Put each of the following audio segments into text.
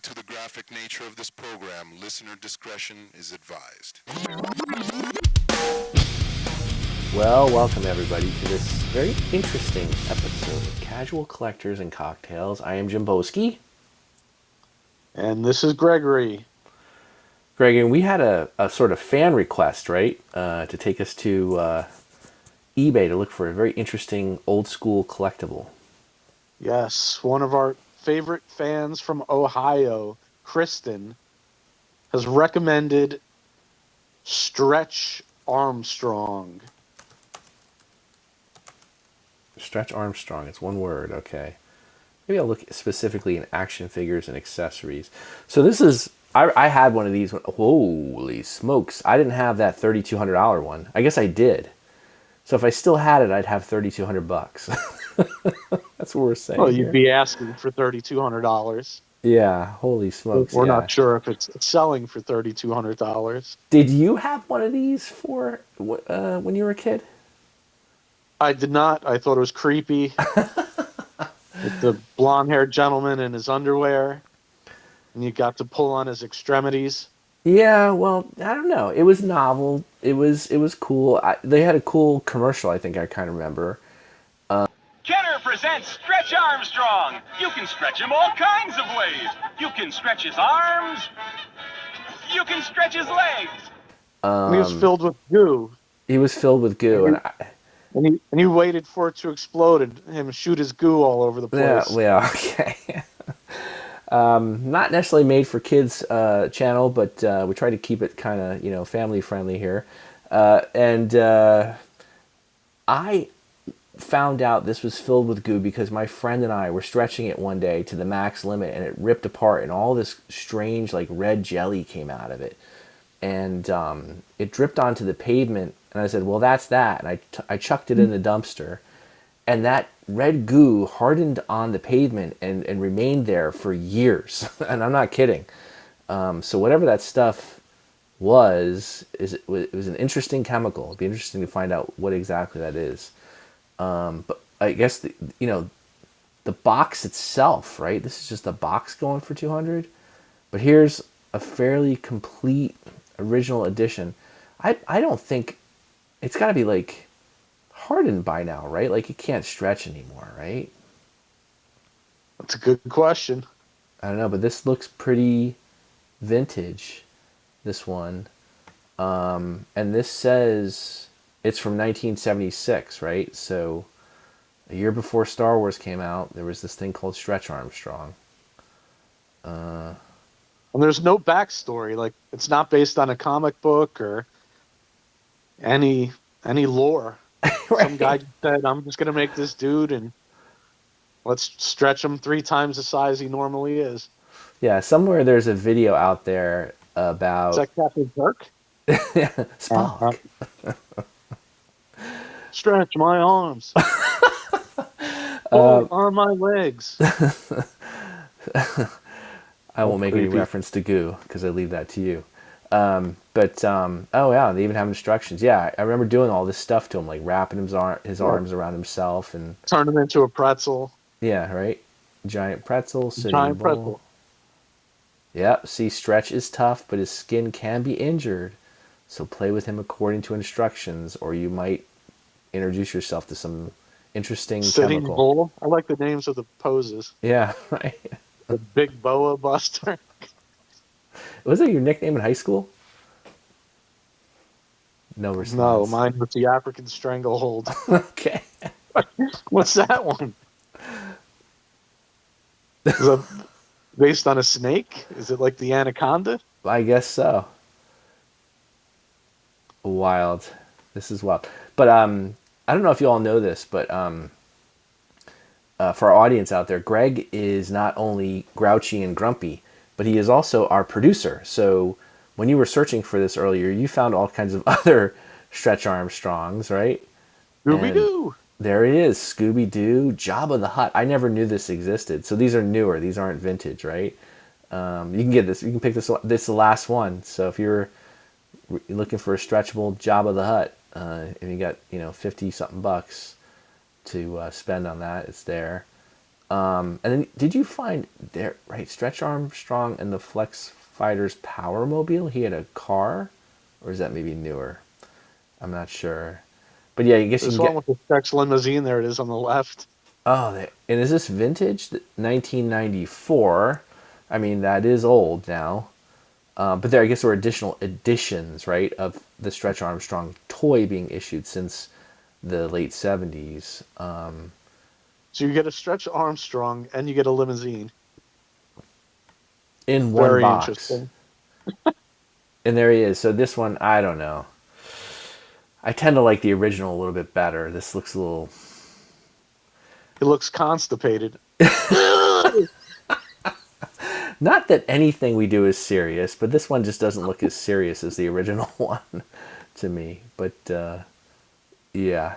to the graphic nature of this program, listener discretion is advised. Well, welcome everybody to this very interesting episode of Casual Collectors and Cocktails. I am Jim Boski. And this is Gregory. Greg, and we had a sort of fan request, right? To take us to eBay to look for a very interesting old school collectible. Yes, one of our favorite fans from Ohio, Kristen, has recommended Stretch Armstrong. Stretch Armstrong, it's one word, okay. Maybe I'll look specifically in action figures and accessories. So this is, I had one of these. Holy smokes. I didn't have that $3,200 one. I guess I did. So if I still had it, I'd have $3,200. That's what we're saying. Well, you'd here. be asking for $3,200. Yeah, holy smokes. We're yeah. not sure if it's selling for $3,200. Did you have one of these for when you were a kid? I did not. I thought it was creepy. With the blonde-haired gentleman in his underwear. And you got to pull on his extremities. Yeah, well, I don't know. It was novel. It was cool. They had a cool commercial, I think I kind of remember. Kenner presents Stretch Armstrong. You can stretch him all kinds of ways. You can stretch his arms. You can stretch his legs. And he was filled with goo. He was filled with goo. And he waited for it to explode and him shoot his goo all over the place. Yeah, okay. Not necessarily made for kids channel, but we try to keep it kind of, family friendly here. I found out this was filled with goo because my friend and I were stretching it one day to the max limit and it ripped apart and all this strange like red jelly came out of it. And it dripped onto the pavement and I said, well, that's that. And I chucked it in the dumpster and that red goo hardened on the pavement and remained there for years. And I'm not kidding. So whatever that stuff was, it was an interesting chemical. It'd be interesting to find out what exactly that is. But I guess the box itself, right? This is just a box going for $200. But here's a fairly complete original edition. I don't think it's got to be like hardened by now, right? Like it can't stretch anymore, right? That's a good question. I don't know, but this looks pretty vintage. This one, and this says. It's from 1976, right? So a year before Star Wars came out, there was this thing called Stretch Armstrong. And there's no backstory. Like, it's not based on a comic book or any lore. Right. Some guy said, I'm just going to make this dude and let's stretch him 3 times the size he normally is. Yeah, somewhere there's a video out there about... Is that Captain Kirk? Spock. Stretch my arms. On my legs. I won't make any reference to goo because I leave that to you. Oh yeah, they even have instructions. Yeah, I remember doing all this stuff to him, like wrapping his arms around himself and turn him into a pretzel. Yeah, right. Giant pretzel. Giant pretzel. Yeah. See, Stretch is tough, but his skin can be injured. So play with him according to instructions, or you might introduce yourself to some interesting Sitting chemical. Bull. I like the names of the poses. Yeah, right. The Big Boa Buster. Was that your nickname in high school? No response. No, mine was the African Stranglehold. Okay. What's that one? Is it based on a snake? Is it like the anaconda? I guess so. Wild. This is wild. But I don't know if you all know this, but for our audience out there, Greg is not only grouchy and grumpy, but he is also our producer. So when you were searching for this earlier, you found all kinds of other Stretch Armstrongs, right? Scooby-Doo! There it is, Scooby-Doo, Jabba the Hutt. I never knew this existed. So these are newer. These aren't vintage, right? You can get this. You can pick this. This is the last one. So if you're looking for a stretchable Jabba the Hutt, and you got $50 something bucks to spend on that, it's there. And then did you find there, right, Stretch Armstrong and the Flex Fighters Power Mobile? He had a car, or is that maybe newer? I'm not sure. But yeah, I guess you This can one get. with the Stretch limousine, there it is on the left. Oh, and is this vintage? 1994. I mean, that is old now. But there, I guess there were additional editions, right, of the Stretch Armstrong toy being issued since the late 70s. So you get a Stretch Armstrong and you get a limousine. In one Very box. interesting. And there he is. So this one, I don't know. I tend to like the original a little bit better. This looks a little. He looks constipated. Ugh! Not that anything we do is serious, but this one just doesn't look as serious as the original one to me. But yeah.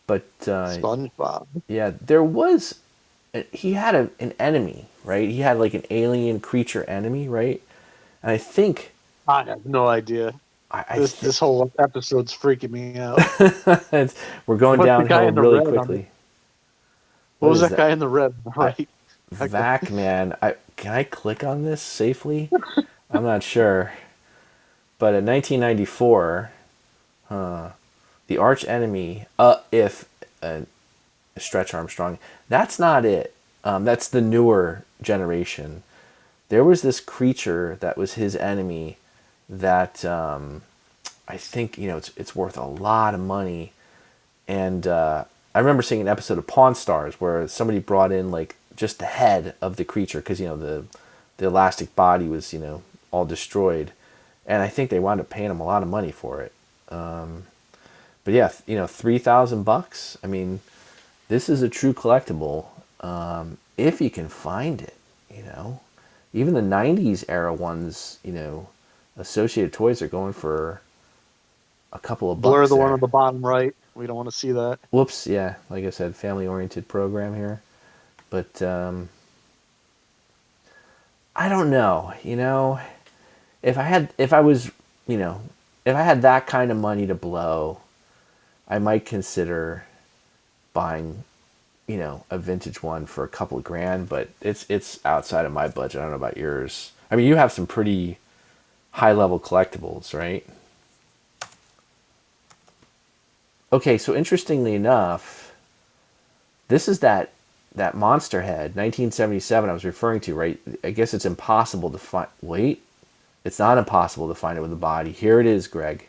But SpongeBob. yeah, there was. He had an enemy, right? He had like an alien creature enemy, right? And I think. I have no idea. I This whole episode's freaking me out. we're going What's the guy downhill in the really red on the? quickly. What What was is that that? guy in the red on the I, right? That guy. Vac man. Can I click on this safely? I'm not sure. But in 1994, the arch enemy, if Stretch Armstrong, that's not it. That's the newer generation. There was this creature that was his enemy that I think it's worth a lot of money. And I remember seeing an episode of Pawn Stars where somebody brought in like just the head of the creature because the elastic body was all destroyed, and I think they wound up paying him a lot of money for it. But yeah, $3,000. I mean, this is a true collectible if you can find it. Even the '90s era ones, Associated Toys are going for a couple of Blur bucks the one on there. the bottom right. We don't want to see that. Whoops, yeah, like I said, family-oriented program here. But I don't know. If I was, if I had that kind of money to blow, I might consider buying, a vintage one for a couple of grand. But it's outside of my budget. I don't know about yours. I mean, you have some pretty high-level collectibles, right? Okay, so interestingly enough, this is that monster head, 1977 I was referring to, right? I guess it's impossible to find. Wait, it's not impossible to find it with a body. Here it is, Greg.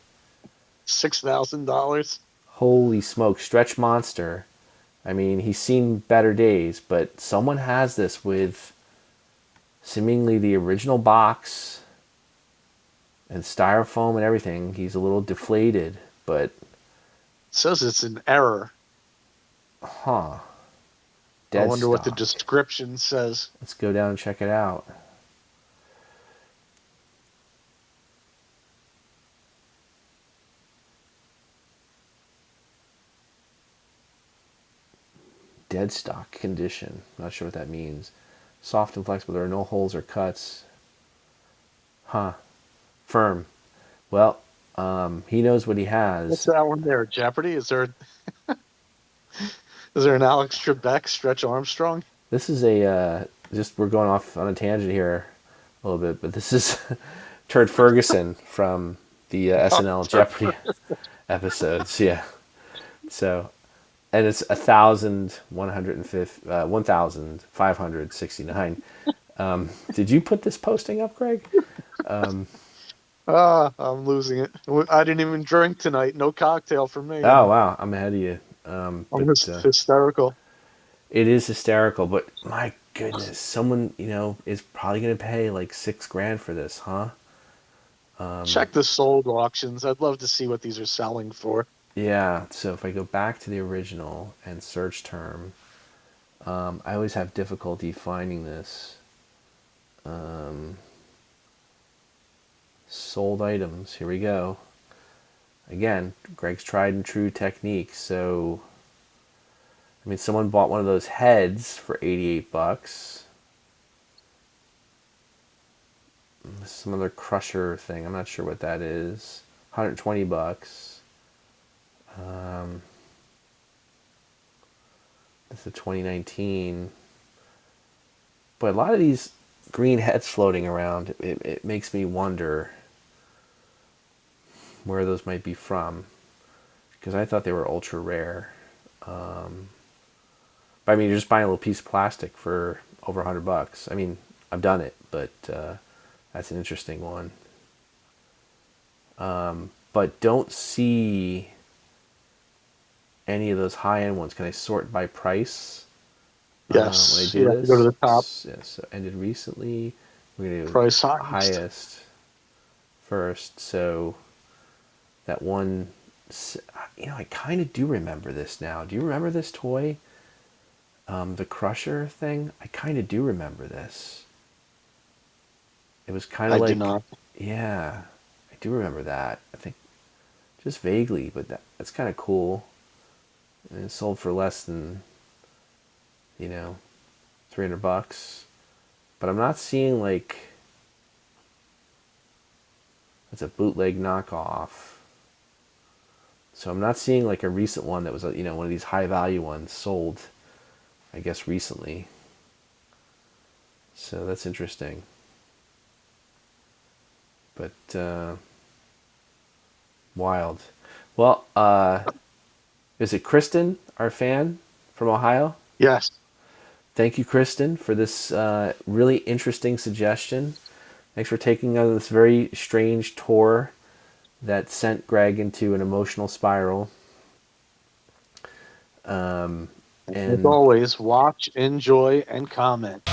$6,000. Holy smoke, Stretch Monster. I mean, he's seen better days, but someone has this with seemingly the original box and styrofoam and everything. He's a little deflated, but Says it's an error. huh. I Dead wonder what the stock. description says. Let's go down and check it out. Dead stock condition. Not sure what that means. Soft and flexible. There are no holes or cuts. Huh. Firm. Well, he knows what he What's has. that one there? Jeopardy? Is there an Alex Trebek, Stretch Armstrong? This is a just we're going off on a tangent here a little bit, but this is Turd Ferguson from the SNL Jeopardy episodes. Yeah. So, and it's 1,569. Did you put this posting up, Greg? I'm losing it. I didn't even drink tonight. No cocktail for me. Oh wow, I'm ahead of you. I'm just hysterical. It is hysterical, but my goodness, someone is probably gonna pay like $6,000 for this, huh? Check the sold auctions. I'd love to see what these are selling for. Yeah. So if I go back to the original and search term, I always have difficulty finding this. Sold items. Here we go. Again, Greg's tried and true technique. So, I mean, someone bought one of those heads for $88. Some other crusher thing. I'm not sure what that is. $120. This is 2019. But a lot of these green heads floating around, it makes me wonder where those might be from. Because I thought they were ultra rare. But I mean, you're just buying a little piece of plastic for over $100. I mean, I've done it, but that's an interesting one. But don't see any of those high-end ones. Can I sort by price when I Yes, do you have to go to the top. this? Yeah, so ended recently. We're going to do Price highest. highest first. So that one, I kind of do remember this now. Do you remember this toy? The Crusher thing? I kind of do remember this. It was kind I of do like, not. yeah, I do remember that. I think just vaguely, but that's kind of cool. And it sold for less than, $300. But I'm not seeing like, it's a bootleg knockoff. So I'm not seeing like a recent one that was, one of these high value ones sold, I guess, recently. So that's interesting. But wild. Well, is it Kristen, our fan from Ohio? Yes. Thank you, Kristen, for this really interesting suggestion. Thanks for taking on this very strange tour that sent Greg into an emotional spiral. As And always, watch, enjoy, and comment.